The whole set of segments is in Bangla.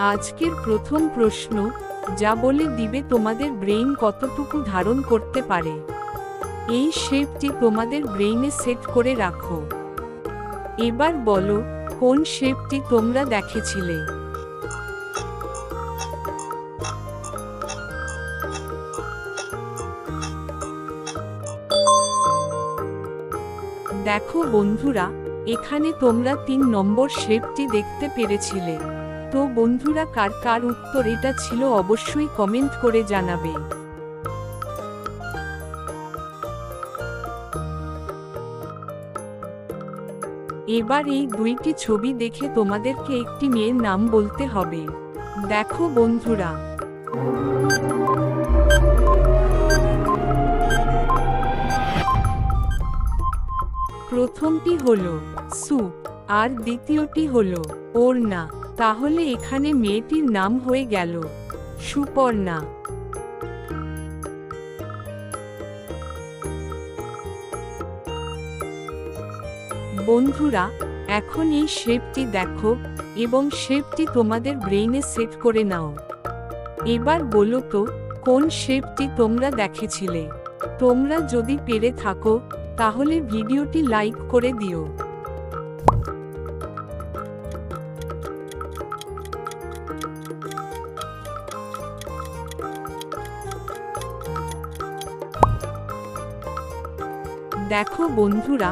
আজকের প্রথম প্রশ্ন, যা বলে দিবে তোমাদের ব্রেইন কতটুকু ধারণ করতে পারে। এই শেপটি তোমাদের ব্রেইনে সেট করে রাখো। এবার বলো, কোন শেপটি তোমরা দেখেছিলে? দেখো বন্ধুরা, এখানে তোমরা 3 নম্বর শেপটি দেখতে পেরেছিলে। তো বন্ধুরা, কার কার উত্তর এটা ছিল অবশ্যই কমেন্ট করে জানাবে। এবার এই 2টি ছবি দেখে তোমাদেরকে একটি মেয়ের নাম বলতে হবে। দেখো বন্ধুরা, প্রথমটি হলো সু আর দ্বিতীয়টি হলো ওড়না। তাহলে এখানে মেয়েটির নাম হয়ে গেল সুপর্ণা। বন্ধুরা, এখন এই শেপটি দেখো এবং শেপটি তোমাদের ব্রেইনে সেট করে নাও। এবার বলো তো, কোন শেপটি তোমরা দেখেছিলে? তোমরা যদি পেরে থাকো তাহলে ভিডিওটি লাইক করে দিও। দেখো বন্ধুরা,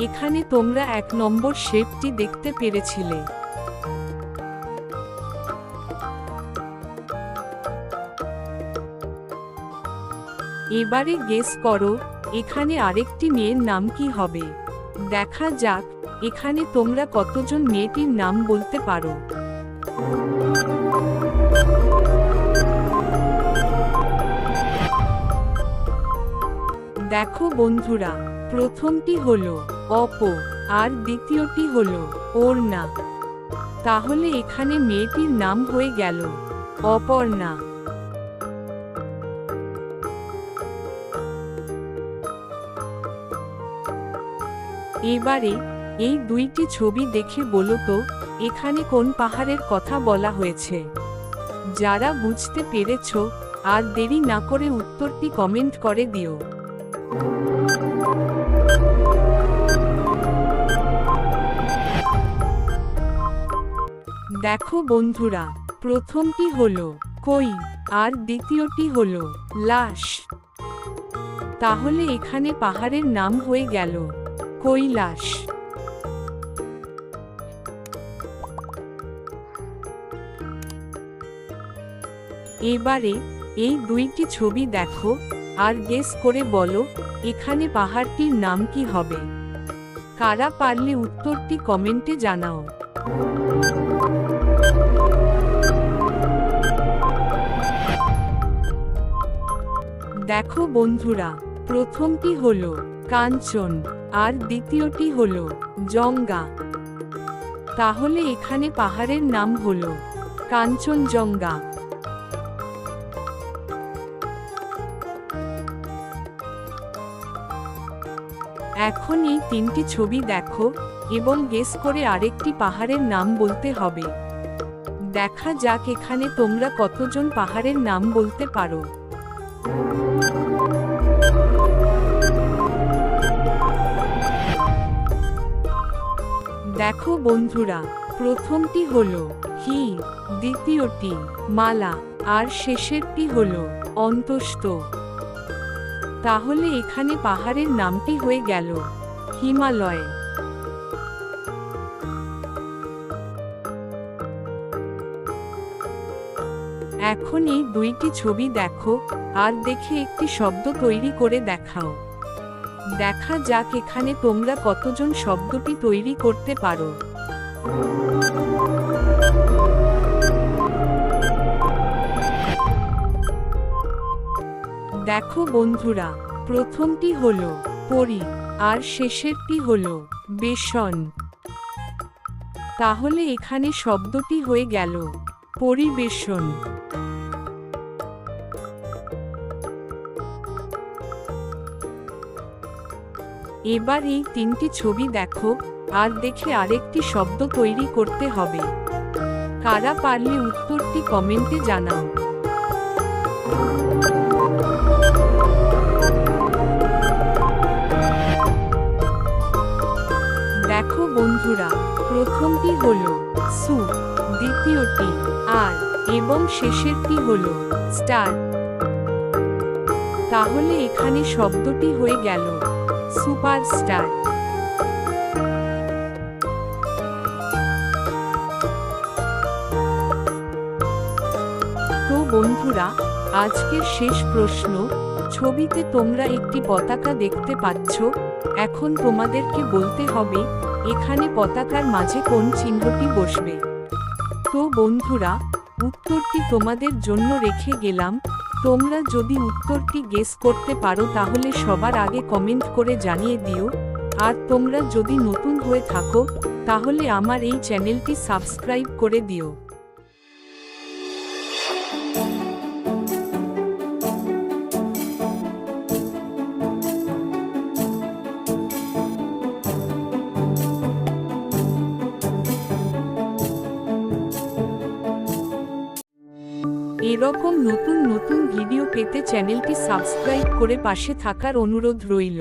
এখানে তোমরা 1 নম্বর শেপটি দেখতে পেরেছিলে। এবারে গেস করো, এখানে আরেকটি মেয়ের নাম কি হবে। দেখা যাক এখানে তোমরা কতজন মেয়েটির নাম বলতে পারো। দেখো বন্ধুরা, প্রথমটি হলো অপ আর দ্বিতীয়টি হলো ওড়না। তাহলে এখানে মেয়েটির নাম হয়ে গেল অপর্ণা। এবারে এই 2টি ছবি দেখে বলো তো, এখানে কোন পাহাড়ের কথা বলা হয়েছে। যারা বুঝতে পেরেছো, আর দেরি না করে উত্তরটি কমেন্ট করে দিও। দেখো বন্ধুরা, প্রথমটি হলো কই আর দ্বিতীয়টি হলো লাশ। তাহলে এখানে পাহাড়ের নাম হয়ে গেল কৈলাস। এবারে এই 2টি ছবি দেখো আর গেস করে বলো, এখানে পাহাড়টির নাম কি হবে। কারা পারলে উত্তরটি কমেন্টে জানাও। দেখো বন্ধুরা, প্রথমটি হলো কাঞ্চন আর দ্বিতীয়টি হলো জঙ্গা। তাহলে এখানে পাহাড়ের নাম হলো কাঞ্চনজঙ্ঘা। এখন এই 3টি ছবি দেখো এবং গেস করে আরেকটি পাহাড়ের নাম বলতে হবে। দেখা যাক এখানে তোমরা কতজন পাহাড়ের নাম বলতে পারো। দেখো বন্ধুরা, প্রথমটি হলো হি, দ্বিতীয়টি মালা আর শেষেরটি হলো অন্তস্থ। তাহলে এখানে পাহাড়ের নামটি হয়ে গেল হিমালয়। এখন এই 2টি ছবি দেখো আর দেখে একটি শব্দ তৈরি করে দেখাও। দেখা যাক এখানে তোমরা কতজন শব্দটি তৈরি করতে পারো। দেখো বন্ধুরা, প্রথমটি হলো পরি আর শেষেরটি হলো বেসন। তাহলে এখানে শব্দটি হয়ে গেল পরিবেশন। এবার এই 3টি ছবি দেখো আর দেখে আরেকটি শব্দ তৈরি করতে হবে। কারা পারলে উত্তরটি কমেন্টে জানাও। দেখো বন্ধুরা, প্রথমটি হলো সু, দ্বিতীয়টি আর এবং শেষেরটি হলো স্টার। তাহলে এখানে শব্দটি হয়ে গেল সুপারস্টার। তো বন্ধুরা, আজকের শেষ প্রশ্ন। ছবিতে তোমরা একটি পতাকা দেখতে পাচ্ছ। এখন তোমাদেরকে বলতে হবে এখানে পতাকার মাঝে কোন চিহ্নটি বসবে। তো বন্ধুরা, উত্তরটি তোমাদের জন্য রেখে গেলাম। তোমরা যদি উত্তরটি গেস করতে পারো তাহলে সবার আগে কমেন্ট করে জানিয়ে দিও। আর তোমরা যদি নতুন হয়ে থাকো তাহলে আমার এই চ্যানেলটি সাবস্ক্রাইব করে দিও। এরকম নতুন নতুন ভিডিও পেতে চ্যানেলটি সাবস্ক্রাইব করে পাশে থাকার অনুরোধ রইল।